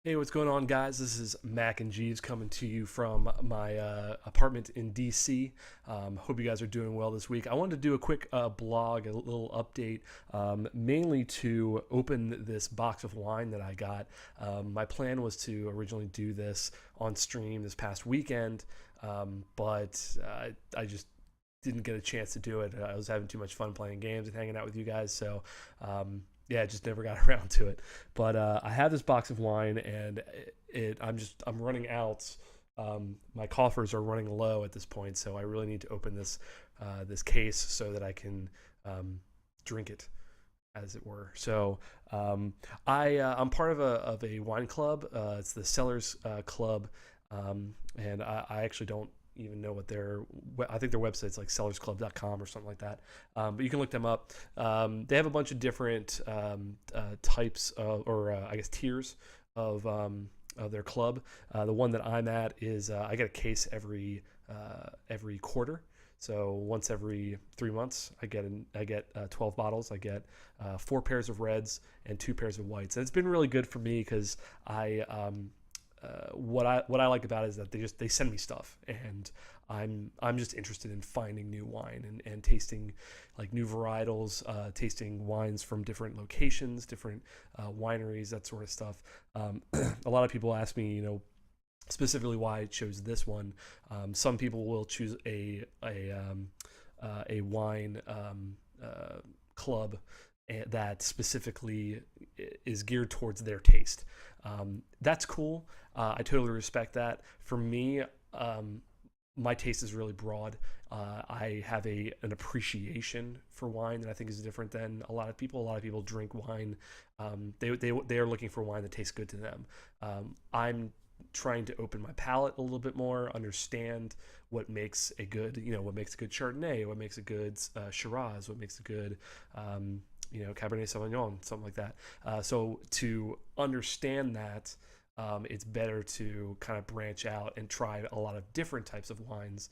Hey, what's going on, guys? This is Mac and Jeeves coming to you from my apartment in DC. Hope you guys are doing well this week. I wanted to do a quick blog, a little update, mainly to open this box of wine that I got. My plan was to originally do this on stream this past weekend, but I just didn't get a chance to do it. I was having too much fun playing games and hanging out with you guys, so yeah, I just never got around to it. But I have this box of wine, and I'm running out. My coffers are running low at this point, so I really need to open this case so that I can drink it, as it were. So I'm part of a wine club. It's the Cellars Club, and I actually don't even know what I think their website's like cellarsclub.com or something like that, but you can look them up. They have a bunch of different types of, or I guess tiers of their club. The one that I'm at is I get a case every quarter. So once every 3 months, I get 12 bottles. I get 4 pairs of reds and 2 pairs of whites. And it's been really good for me because what I like about it is that they send me stuff, and I'm just interested in finding new wine and tasting like new varietals, tasting wines from different locations, different wineries, that sort of stuff. A lot of people ask me, specifically why I chose this one. Some people will choose a wine club that specifically is geared towards their taste. That's cool. I totally respect that. For me, my taste is really broad. I have an appreciation for wine that I think is different than a lot of people. A lot of people drink wine. They are looking for wine that tastes good to them. I'm trying to open my palate a little bit more, understand what makes a good, what makes a good Chardonnay, what makes a good Shiraz, what makes a good Cabernet Sauvignon, something like that. So to understand that, it's better to kind of branch out and try a lot of different types of wines,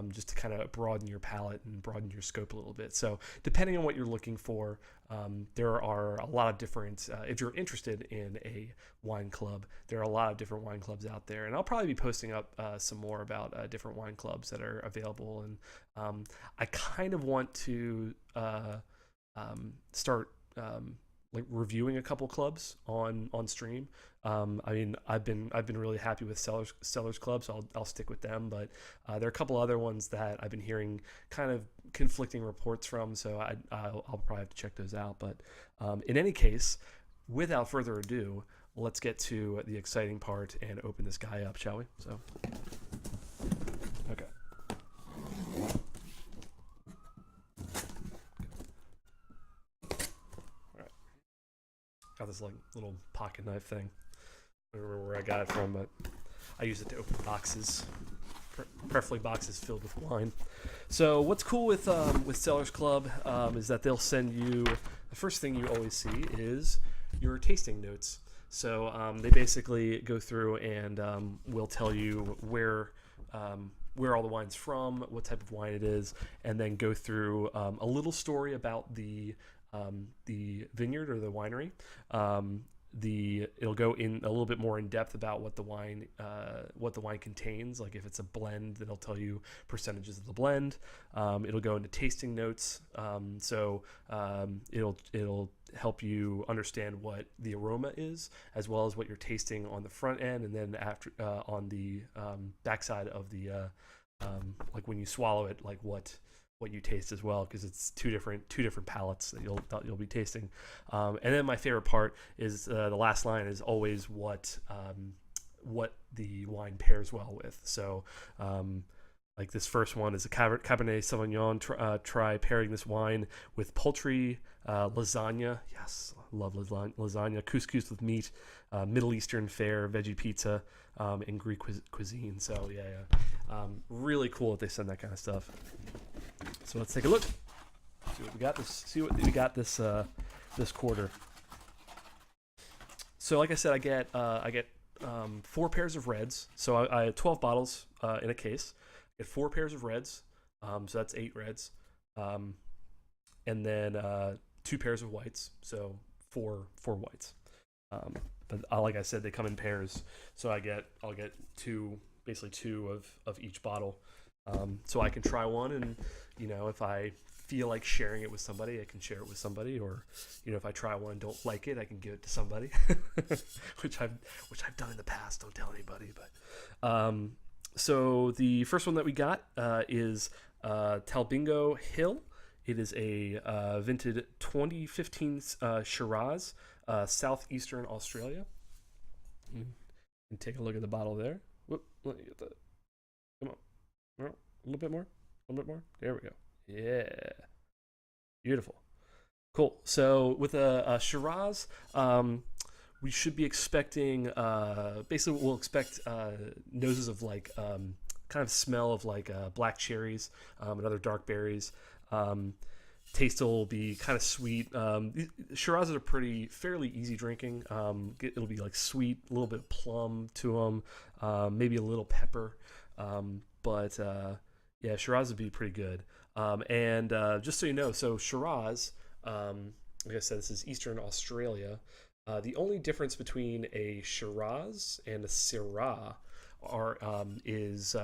just to kind of broaden your palate and broaden your scope a little bit. So depending on what you're looking for, there are a lot of different, if you're interested in a wine club, there are a lot of different wine clubs out there. And I'll probably be posting up some more about different wine clubs that are available. And I kind of want to start like reviewing a couple clubs on stream. I mean, I've been really happy with Sellers Club, so I'll stick with them. But there are a couple other ones that I've been hearing kind of conflicting reports from, so I'll probably have to check those out. But in any case, without further ado, let's get to the exciting part and open this guy up, shall we? So, okay. Got this like little pocket knife thing. I don't remember where I got it from, but I use it to open boxes, preferably boxes filled with wine. So what's cool with Sellers Club is that they'll send you, the first thing you always see is your tasting notes. So they basically go through and will tell you where all the wine's from, what type of wine it is, and then go through a little story about the vineyard or the winery. It'll go in a little bit more in depth about what the wine contains. Like if it's a blend, then it'll tell you percentages of the blend. It'll go into tasting notes, so it'll help you understand what the aroma is, as well as what you're tasting on the front end, and then after on the backside of the like when you swallow it, like what you taste as well, because it's two different palates that you'll be tasting. And then my favorite part is the last line is always what the wine pairs well with. So like this first one is a Cabernet Sauvignon. Try pairing this wine with poultry, lasagna. Yes, love lasagna. Couscous with meat, Middle Eastern fare, veggie pizza, and Greek cuisine. So yeah. Really cool that they send that kind of stuff. So let's take a look. See what we got this quarter. So like I said, I get 4 pairs of reds. So I have 12 bottles in a case. I get 4 pairs of reds. So that's 8 reds. And then 2 pairs of whites. So four whites. But like I said, they come in pairs, so I'll get two, basically two of each bottle, so I can try one, and if I feel like sharing it with somebody, I can share it with somebody, or if I try one and don't like it, I can give it to somebody, which I've done in the past. Don't tell anybody, but so the first one that we got is Talbingo Hill. It is a vinted 2015 Shiraz, southeastern Australia. You can take a look at the bottle there. Whoop, let me get that. Come on. A little bit more. A little bit more. There we go. Yeah. Beautiful. Cool. So with a Shiraz, we should be expecting, basically we'll expect noses of like kind of smell of like black cherries and other dark berries. Taste will be kind of sweet. Shirazes are fairly easy drinking. It'll be like sweet, a little bit of plum to them, maybe a little pepper. But yeah, Shiraz would be pretty good. And just so you know, so Shiraz, like I said, this is Eastern Australia. The only difference between a Shiraz and a Syrah is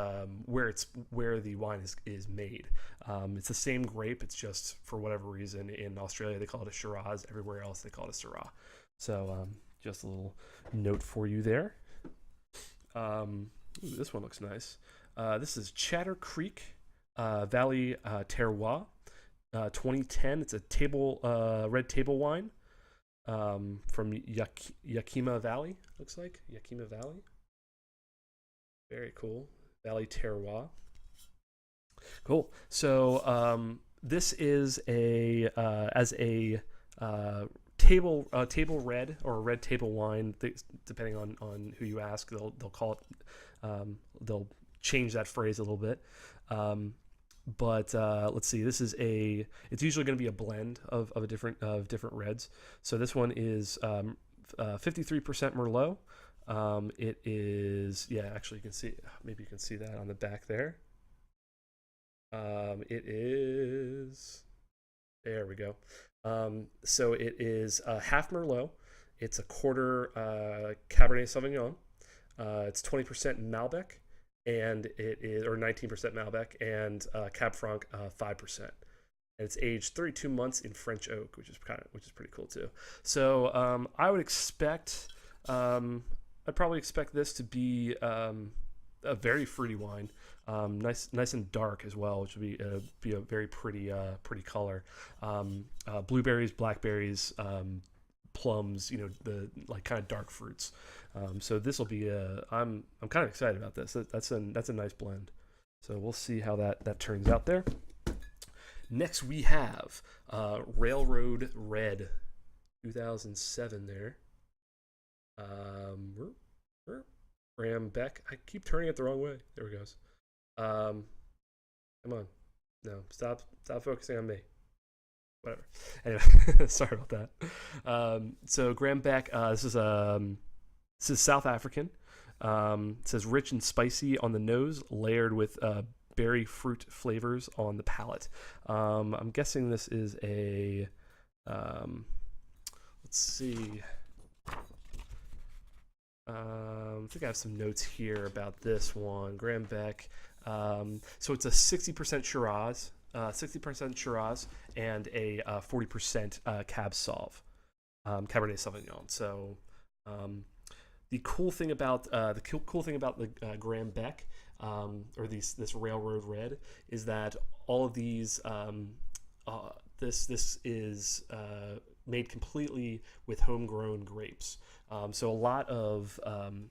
where the wine is made. It's the same grape. It's just for whatever reason in Australia they call it a Shiraz. Everywhere else they call it a Syrah. So just a little note for you there. Ooh, this one looks nice. This is Chatter Creek Valley Terroir, 2010. It's a red table wine from Yakima Valley. Looks like Yakima Valley. Very cool. Valley Terroir. Cool. So this is as a table red or a red table wine, depending on who you ask. They'll call it. They'll change that phrase a little bit. But let's see. This is it's usually going to be a blend of different reds. So this one is 53% Merlot. It is, yeah, actually you can see, maybe you can see that on the back there. It is, there we go. So it is half Merlot. It's a quarter Cabernet Sauvignon. It's 20% Malbec, and it is, or 19% Malbec, and Cab Franc 5%. And it's aged 32 months in French oak, which is pretty cool too. So I would expect. I'd probably expect this to be a very fruity wine, nice and dark as well, which would be a very pretty color. Blueberries, blackberries, plums, the like kind of dark fruits. So this will be I'm kind of excited about this. That's a nice blend. So we'll see how that turns out there. Next we have Railroad Red, 2007 there. Graham Beck. I keep turning it the wrong way. There it goes. Come on. No, stop focusing on me. Whatever. Anyway, sorry about that. So Graham Beck. This is South African. It says rich and spicy on the nose, layered with berry fruit flavors on the palate. I'm guessing this is a. Let's see. I think I have some notes here about this one. Graham Beck. So it's a 60% Shiraz, and a 40% Cab Sauv, Cabernet Sauvignon. So the cool thing about the Graham Beck, or this Railroad Red, is that all of these this is made completely with homegrown grapes. So a lot of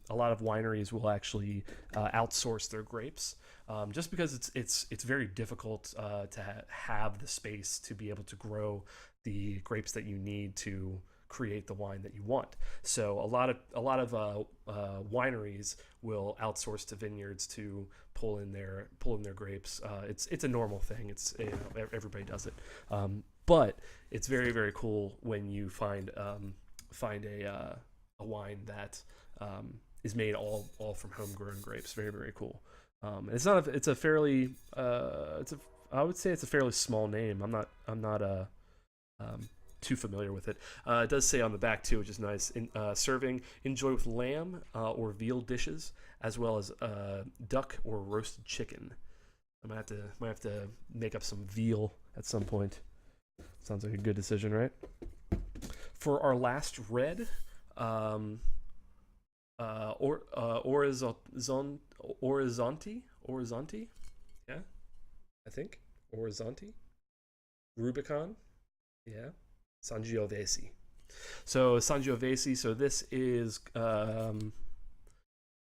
wineries will actually outsource their grapes, just because it's very difficult to have the space to be able to grow the grapes that you need to create the wine that you want. So a lot of wineries will outsource to vineyards to pull in their grapes. It's a normal thing. It's everybody does it. But it's very, very cool when you find a wine that is made all from homegrown grapes. Very, very cool. I would say it's a fairly small name. I'm not too familiar with it. It does say on the back too, which is nice. Serving enjoy with lamb or veal dishes, as well as duck or roasted chicken. I might have to make up some veal at some point. Sounds like a good decision, right? For our last red, Orizzonti, yeah, I think Orizzonti, Rubicone, yeah, Sangiovese. So Sangiovese. So this is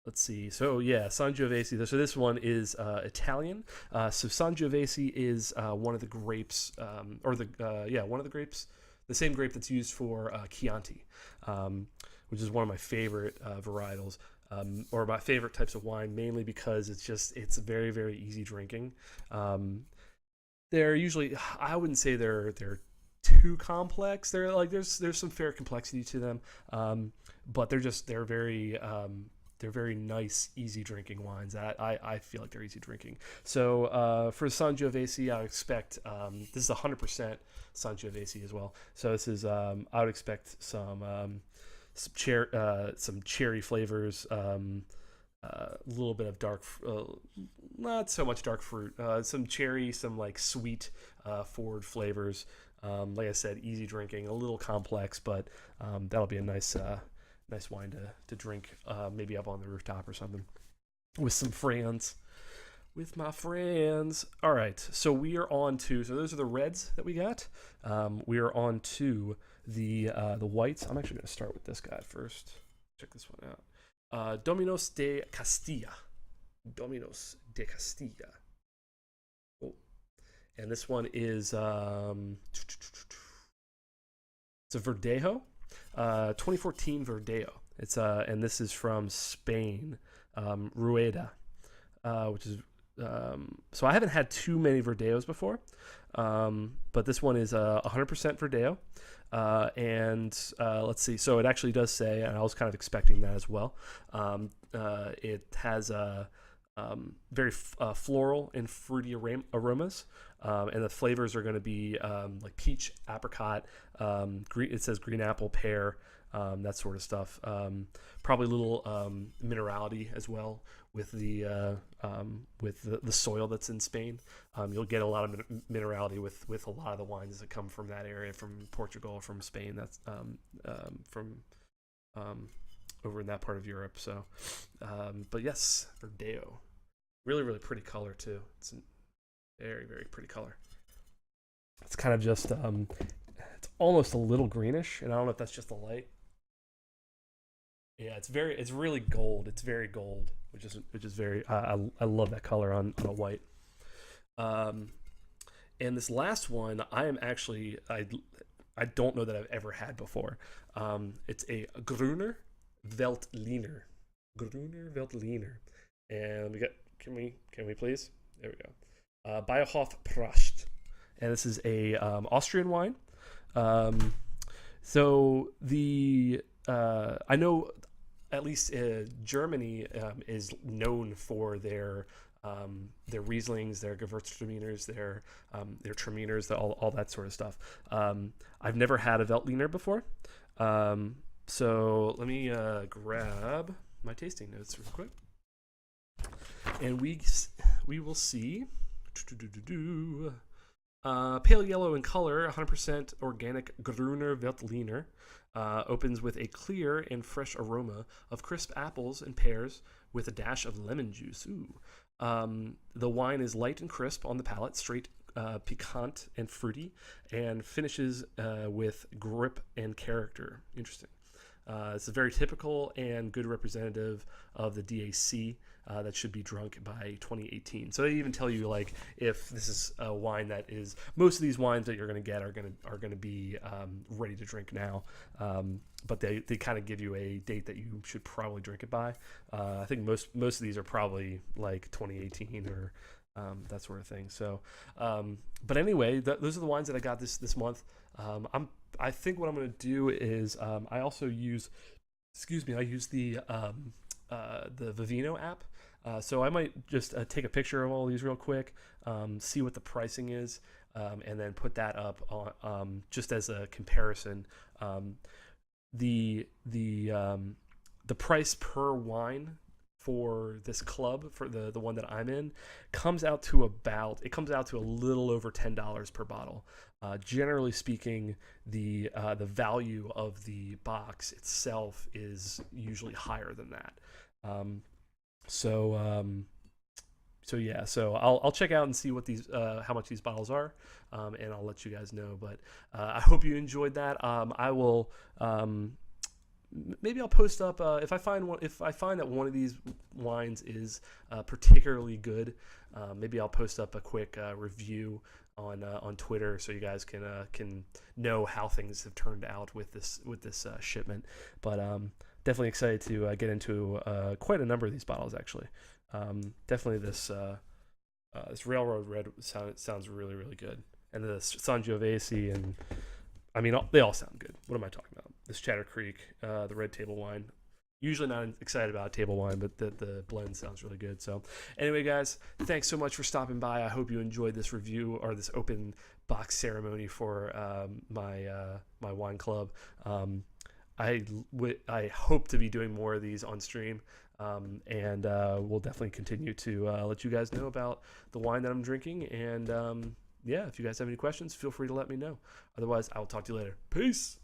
let's see. So yeah, Sangiovese. So this one is Italian. So Sangiovese is one of the grapes, one of the grapes, the same grape that's used for Chianti, which is one of my favorite varietals, or my favorite types of wine, mainly because it's very, very easy drinking. They're usually, I wouldn't say they're too complex. They're like there's some fair complexity to them, but they're very nice, easy drinking wines. I feel like they're easy drinking. So for Sangiovese, I would expect this is 100% Sangiovese as well. So this is I would expect some cherry flavors, a little bit of dark, not so much dark fruit, some cherry, some like sweet forward flavors. Like I said, easy drinking, a little complex, but that'll be a nice wine to drink, maybe up on the rooftop or something with some friends. With my friends. All right, so we are on to, so those are the reds that we got. We are on to the whites. I'm actually going to start with this guy first. Check this one out. Dominius de Castilla. Dominius de Castilla. Oh. And this one is it's a Verdejo. 2014 Verdejo. It's and this is from Spain, Rueda, which is so I haven't had too many Verdejos before, but this one is 100% Verdejo, and let's see. So it actually does say, and I was kind of expecting that as well. It has a very floral and fruity aromas, and the flavors are going to be like peach, apricot, green. It says green apple, pear, that sort of stuff. Probably a little minerality as well with the soil that's in Spain. You'll get a lot of minerality with a lot of the wines that come from that area, from Portugal, from Spain. That's from over in that part of Europe. So, but yes, Verdejo. Really, really pretty color too. It's a very, very pretty color. It's kind of just, it's almost a little greenish, and I don't know if that's just the light. Yeah, it's really gold. It's very gold, which is very. I love that color on a white. And this last one, I am actually I don't know that I've ever had before. It's a Gruner Veltliner. Gruner Veltliner, and we got. Can we please? There we go. Biohof Pratsch, and this is a Austrian wine. So the I know at least Germany is known for their Rieslings, their Gewürztraminers, their Traminers, all that sort of stuff. I've never had a Veltliner before, so let me grab my tasting notes real quick. And we will see pale yellow in color, 100% organic Gruner Veltliner. Opens with a clear and fresh aroma of crisp apples and pears with a dash of lemon juice. Ooh. The wine is light and crisp on the palate, straight, piquant and fruity, and finishes with grip and character. Interesting. It's a very typical and good representative of the DAC that should be drunk by 2018. So they even tell you, like, if this is a wine that is, most of these wines that you're going to get are going to be ready to drink now, but they kind of give you a date that you should probably drink it by. I think most of these are probably like 2018 or that sort of thing. So, but anyway, those are the wines that I got this month. I think what I'm going to do is I also use, I use the Vivino app. So I might just take a picture of all these real quick, see what the pricing is, and then put that up on just as a comparison. The price per wine for this club, for the one that I'm in, comes out to a little over $10 per bottle. Generally speaking, the value of the box itself is usually higher than that. So yeah, so I'll check out and see what these how much these bottles are, and I'll let you guys know. But I hope you enjoyed that. I will. Maybe I'll post up if I find that one of these wines is particularly good. Maybe I'll post up a quick review on Twitter so you guys can know how things have turned out with this shipment. But definitely excited to get into quite a number of these bottles actually. Definitely this Railroad Red sounds really, really good, and the Sangiovese, and I mean they all sound good. What am I talking about? This Chatter Creek, the red table wine. Usually not excited about table wine, but the blend sounds really good. So anyway, guys, thanks so much for stopping by. I hope you enjoyed this review or this open box ceremony for my wine club. I hope to be doing more of these on stream, and we'll definitely continue to let you guys know about the wine that I'm drinking. And yeah, if you guys have any questions, feel free to let me know. Otherwise, I will talk to you later. Peace.